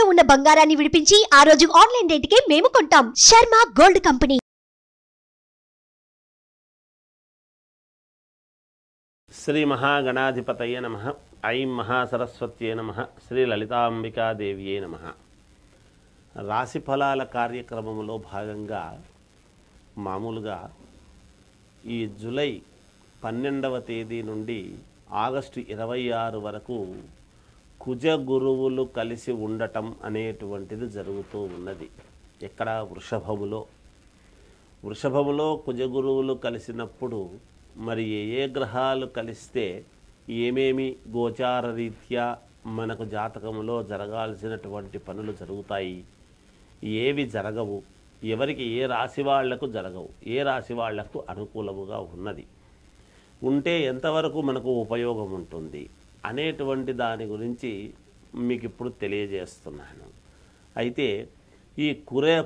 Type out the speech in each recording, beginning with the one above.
తాకట్టులో ఉన్న బంగారాన్ని విడిపించి ఆ రోజు ఆన్లైన్ రేటుకే మేము కొంటాం. Sharma gold company. శ్రీ మహాగణాధిపతయ నమః. ఐం మహాసరస్వత్యే నమః. శ్రీ లలితాంబికాదేవియే నమః. రాశి ఫలాల కార్యక్రమంలో భాగంగా మామూలుగా ఈ జూలై 12వ తేదీ నుండి ఆగస్టు 26 వరకు కుజ గురువులు కలిసి ఉండటం అనేటువంటిది జరుగుతూ ఉన్నది. ఇక్కడ వృషభములో కుజ గురువులు కలిసినప్పుడు మరి ఏ గ్రహాలు కలిస్తే ఏమేమి గోచార రీత్యా మనకు జాతకంలో జరగాల్సినటువంటి పనులు జరుగుతాయి, ఏవి జరగవు, ఎవరికి ఏ రాశి వాళ్లకు జరగవు, ఏ రాశి వాళ్లకు అనుకూలముగా ఉన్నది, ఉంటే ఎంతవరకు మనకు ఉపయోగం ఉంటుంది అనేటువంటి దాని గురించి మీకు ఇప్పుడు తెలియజేస్తున్నాను. అయితే ఈ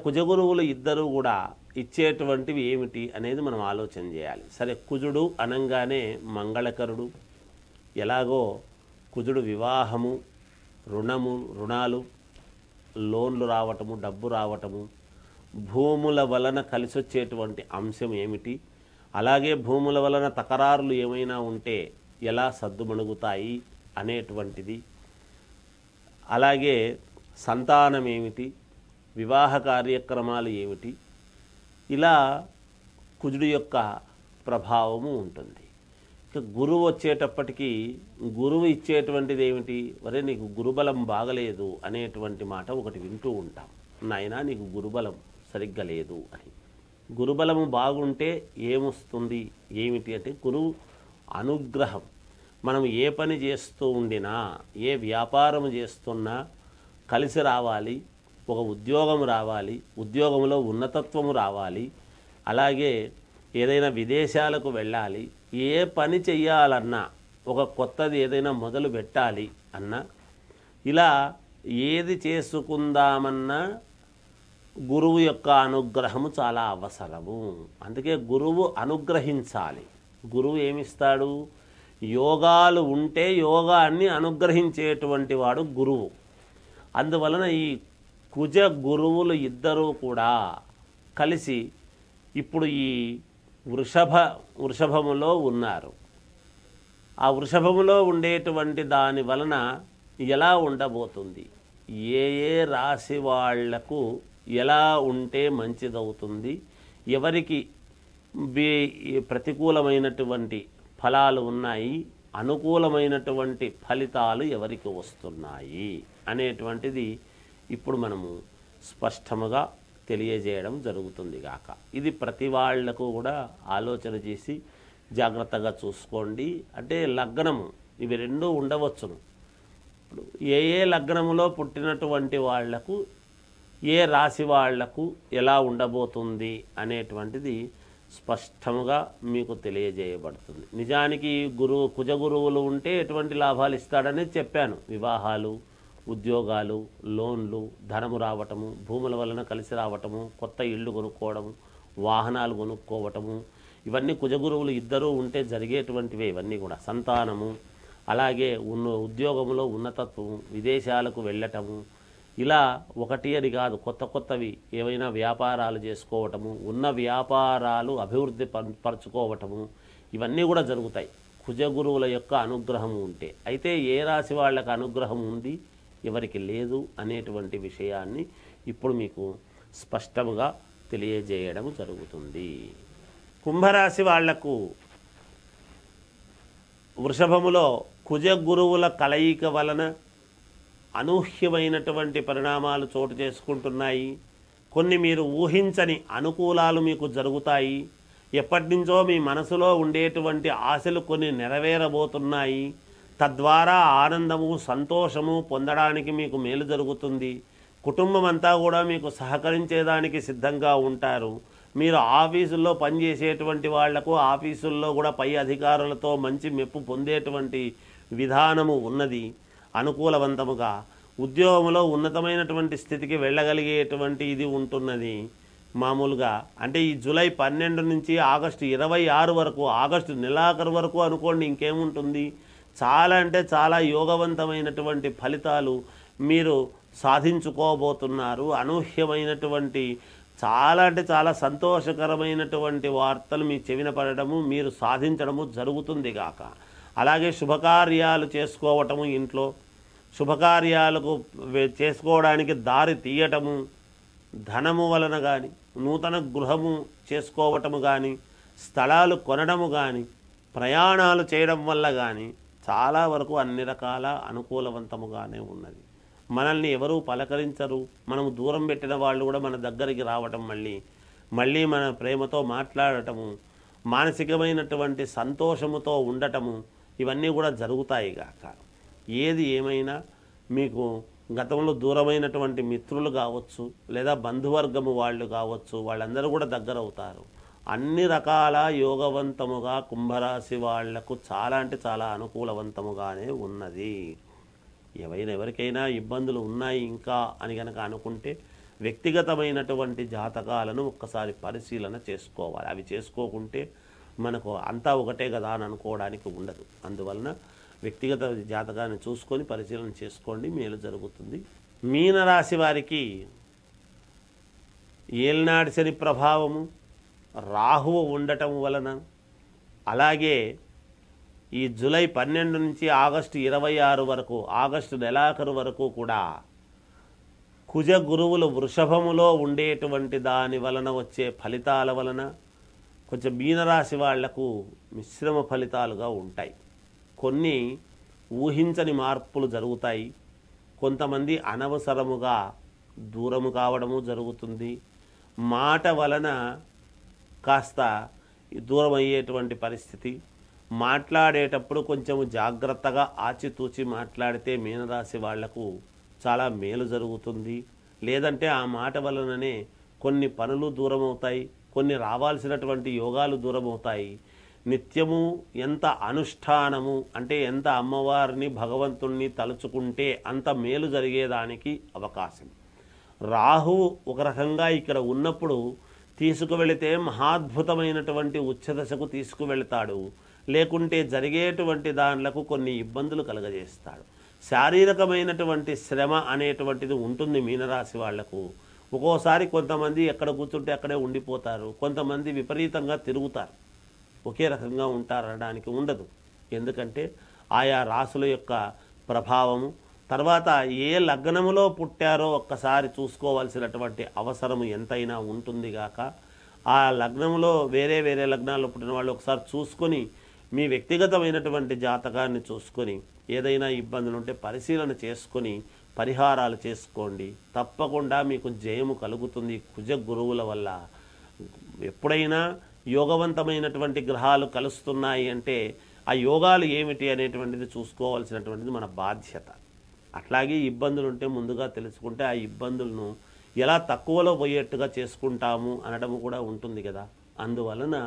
కుజగురువులు ఇద్దరు కూడా ఇచ్చేటువంటివి ఏమిటి అనేది మనం ఆలోచన చేయాలి. సరే, కుజుడు అనంగానే మంగళకరుడు. ఎలాగో కుజుడు వివాహము, రుణాలు, లోన్లు రావటము, డబ్బు రావటము, భూముల వలన కలిసి వచ్చేటువంటి అంశం ఏమిటి, అలాగే భూముల వలన తకరారులు ఏమైనా ఉంటే ఎలా సద్దుమణుగుతాయి అనేటువంటిది, అలాగే సంతానం ఏమిటి, వివాహ కార్యక్రమాలు ఏమిటి, ఇలా కుజుడు యొక్క ప్రభావము ఉంటుంది. ఇక గురువు వచ్చేటప్పటికీ గురువు ఇచ్చేటువంటిది ఏమిటి, వరే నీకు గురుబలం బాగలేదు అనేటువంటి మాట ఒకటి వింటూ ఉంటాం. నాయనా నీకు గురుబలం సరిగ్గా లేదు అని. గురుబలము బాగుంటే ఏమొస్తుంది ఏమిటి అంటే గురువు అనుగ్రహం. మనం ఏ పని చేస్తూ ఉండినా, ఏ వ్యాపారం చేస్తున్నా కలిసి రావాలి, ఒక ఉద్యోగం రావాలి, ఉద్యోగంలో ఉన్నతత్వము రావాలి, అలాగే ఏదైనా విదేశాలకు వెళ్ళాలి, ఏ పని చెయ్యాలన్నా, ఒక కొత్తది ఏదైనా మొదలు పెట్టాలి అన్నా, ఇలా ఏది చేసుకుందామన్నా గురువు యొక్క అనుగ్రహము చాలా అవసరము. అందుకే గురువు అనుగ్రహించాలి. గురువు ఏమిస్తాడు? యోగాలు ఉంటే యోగాన్ని అనుగ్రహించేటువంటి వాడు గురువు. అందువలన ఈ కుజ గురువులు ఇద్దరూ కూడా కలిసి ఇప్పుడు ఈ వృషభములో ఉన్నారు. ఆ వృషభములో ఉండేటువంటి దాని వలన ఎలా ఉండబోతుంది, ఏ రాశి వాళ్లకు ఎలా ఉంటే మంచిదవుతుంది, ఎవరికి ప్రతికూలమైనటువంటి ఫలాలు ఉన్నాయి, అనుకూలమైనటువంటి ఫలితాలు ఎవరికి వస్తున్నాయి అనేటువంటిది ఇప్పుడు మనము స్పష్టముగా తెలియజేయడం జరుగుతుంది గాక. ఇది ప్రతి వాళ్లకు కూడా ఆలోచన చేసి జాగ్రత్తగా చూసుకోండి. అంటే లగ్నము ఇవి రెండూ ఉండవచ్చును. ఇప్పుడు ఏ లగ్నములో పుట్టినటువంటి వాళ్లకు, ఏ రాశి వాళ్లకు ఎలా ఉండబోతుంది అనేటువంటిది స్పష్టముగా మీకు తెలియజేయబడుతుంది. నిజానికి కుజ గురువులు ఉంటే ఎటువంటి లాభాలు ఇస్తాడని చెప్పాను. వివాహాలు, ఉద్యోగాలు, లోన్లు, ధనము రావటము, భూముల వలన కలిసి రావటము, కొత్త ఇళ్ళు కొనుక్కోవడము, వాహనాలు కొనుక్కోవటము, ఇవన్నీ కుజగురువులు ఇద్దరూ ఉంటే జరిగేటువంటివే. ఇవన్నీ కూడా సంతానము, అలాగే ఉద్యోగంలో ఉన్నతత్వము, విదేశాలకు వెళ్ళటము, ఇలా ఒకటి అని కాదు, కొత్తవి ఏవైనా వ్యాపారాలు చేసుకోవటము, ఉన్న వ్యాపారాలు అభివృద్ధి పరచుకోవటము, ఇవన్నీ కూడా జరుగుతాయి కుజగురువుల యొక్క అనుగ్రహం ఉంటే. అయితే ఏ రాశి వాళ్ళకి అనుగ్రహం ఉంది, ఎవరికి లేదు అనేటువంటి విషయాన్ని ఇప్పుడు మీకు స్పష్టంగా తెలియజేయడం జరుగుతుంది. కుంభరాశి వాళ్లకు వృషభములో కుజ గురువుల కలయిక వలన అనూహ్యమైనటువంటి పరిణామాలు చోటు చేసుకుంటున్నాయి. కొన్ని మీరు ఊహించని అనుకూలాలు మీకు జరుగుతాయి. ఎప్పటి నుంచో మీ మనసులో ఉండేటువంటి ఆశలు కొన్ని నెరవేరబోతున్నాయి. తద్వారా ఆనందము, సంతోషము పొందడానికి మీకు మేలు జరుగుతుంది. కుటుంబం అంతా కూడా మీకు సహకరించేదానికి సిద్ధంగా ఉంటారు. మీరు ఆఫీసుల్లో పనిచేసేటువంటి వాళ్లకు ఆఫీసుల్లో కూడా పై అధికారులతో మంచి మెప్పు పొందేటువంటి విధానము ఉన్నది. అనుకూలవంతముగా ఉద్యోగంలో ఉన్నతమైనటువంటి స్థితికి వెళ్ళగలిగేటువంటి ఇది ఉంటున్నది. మామూలుగా అంటే ఈ జూలై 12 నుంచి ఆగస్టు 26 వరకు, ఆగస్టు నెలాఖరు వరకు అనుకోండి, ఇంకేముంటుంది, చాలా అంటే చాలా యోగవంతమైనటువంటి ఫలితాలు మీరు సాధించుకోబోతున్నారు. అనూహ్యమైనటువంటి చాలా అంటే చాలా సంతోషకరమైనటువంటి వార్తలు మీ చెవిన పడడము, మీరు సాధించడము జరుగుతుంది గాక. అలాగే శుభకార్యాలు చేసుకోవటము, ఇంట్లో శుభకార్యాలకు చేసుకోవడానికి దారి తీయటము, ధనము వలన కానీ, నూతన గృహము చేసుకోవటము కానీ, స్థలాలు కొనడము కానీ, ప్రయాణాలు చేయడం వల్ల కానీ చాలా వరకు అన్ని రకాల అనుకూలవంతముగానే ఉన్నది. మనల్ని ఎవరూ పలకరించరు, మనము దూరం పెట్టిన వాళ్ళు కూడా మన దగ్గరికి రావటం, మళ్ళీ మన ప్రేమతో మాట్లాడటము, మానసికమైనటువంటి సంతోషముతో ఉండటము, ఇవన్నీ కూడా జరుగుతాయి గాక. ఏది ఏమైనా మీకు గతంలో దూరమైనటువంటి మిత్రులు కావచ్చు, లేదా బంధువర్గము వాళ్ళు కావచ్చు, వాళ్ళందరూ కూడా దగ్గర అవుతారు. అన్ని రకాల యోగవంతముగా కుంభరాశి వాళ్లకు చాలా అంటే చాలా అనుకూలవంతముగానే ఉన్నది. ఎవరికైనా ఇబ్బందులు ఉన్నాయి ఇంకా అని కనుక అనుకుంటే వ్యక్తిగతమైనటువంటి జాతకాలను ఒక్కసారి పరిశీలన చేసుకోవాలి. అవి చేసుకోకుంటే మనకు అంతా ఒకటే కదా అని అనుకోవడానికి ఉండదు. అందువలన వ్యక్తిగత జాతకాన్ని చూసుకొని పరిశీలన చేసుకోండి, మేలు జరుగుతుంది. మీనరాశి వారికి ఏలినాటి శని ప్రభావము, రాహువు ఉండటం వలన, అలాగే ఈ జూలై 12 నుంచి ఆగస్టు 26 వరకు, ఆగస్టు నెలాఖరు వరకు కూడా కుజ గురువులు వృషభములో ఉండేటువంటి దాని వలన వచ్చే ఫలితాల వలన కొంచెం మీనరాశి వాళ్లకు మిశ్రమ ఫలితాలుగా ఉంటాయి. కొన్ని ఊహించని మార్పులు జరుగుతాయి. కొంతమంది అనవసరముగా దూరము కావడము జరుగుతుంది. మాట వలన కాస్త దూరం అయ్యేటువంటి పరిస్థితి. మాట్లాడేటప్పుడు కొంచెం జాగ్రత్తగా ఆచితూచి మాట్లాడితే మీనరాశి వాళ్లకు చాలా మేలు జరుగుతుంది. లేదంటే ఆ మాట వలననే కొన్ని పనులు దూరం అవుతాయి, కొన్ని రావాల్సినటువంటి యోగాలు దూరం అవుతాయి. నిత్యము ఎంత అనుష్ఠానము అంటే ఎంత అమ్మవారిని భగవంతుణ్ణి తలుచుకుంటే అంత మేలు జరిగేదానికి అవకాశం. రాహువు ఒక రకంగా ఇక్కడ ఉన్నప్పుడు తీసుకువెళితే మహాద్భుతమైనటువంటి ఉచ్చదశకు తీసుకువెళతాడు, లేకుంటే జరిగేటువంటి దానిలకు కొన్ని ఇబ్బందులు కలగజేస్తాడు. శారీరకమైనటువంటి శ్రమ అనేటువంటిది ఉంటుంది మీనరాశి వాళ్లకు. ఒక్కోసారి కొంతమంది ఎక్కడ కూర్చుంటే అక్కడే ఉండిపోతారు, కొంతమంది విపరీతంగా తిరుగుతారు. ఒకే రకంగా ఉంటారనడానికి ఉండదు. ఎందుకంటే ఆయా రాశుల యొక్క ప్రభావము, తర్వాత ఏ లగ్నములో పుట్టారో ఒక్కసారి చూసుకోవాల్సినటువంటి అవసరం ఎంతైనా ఉంటుంది గాక. ఆ లగ్నంలో వేరే లగ్నాల్లో పుట్టిన వాళ్ళు ఒకసారి చూసుకొని మీ వ్యక్తిగతమైనటువంటి జాతకాన్ని చూసుకొని ఏదైనా ఇబ్బందులు ఉంటే పరిశీలన చేసుకొని పరిహారాలు చేసుకోండి. తప్పకుండా మీకు జయము కలుగుతుంది కుజ గురువుల వల్ల. ఎప్పుడైనా యోగవంతమైనటువంటి గ్రహాలు కలుస్తున్నాయి అంటే ఆ యోగాలు ఏమిటి అనేటువంటిది చూసుకోవాల్సినటువంటిది మన బాధ్యత. అట్లాగే ఇబ్బందులు ఉంటే ముందుగా తెలుసుకుంటే ఆ ఇబ్బందులను ఎలా తక్కువలో పోయేట్టుగా చేసుకుంటాము అనడము కూడా ఉంటుంది కదా. అందువలన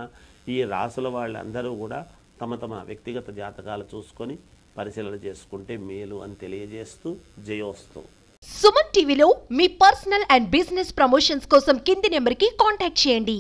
ఈ రాసుల వాళ్ళందరూ కూడా తమ వ్యక్తిగత జాతకాలు చూసుకొని పరిశీలన చేసుకుంటే మేలు అని తెలియజేస్తూ జయోస్తు. సుమన్ టీవీలో మీ పర్సనల్ అండ్ బిజినెస్ ప్రమోషన్స్ కోసం కింది నెంబర్కి కాంటాక్ట్ చేయండి.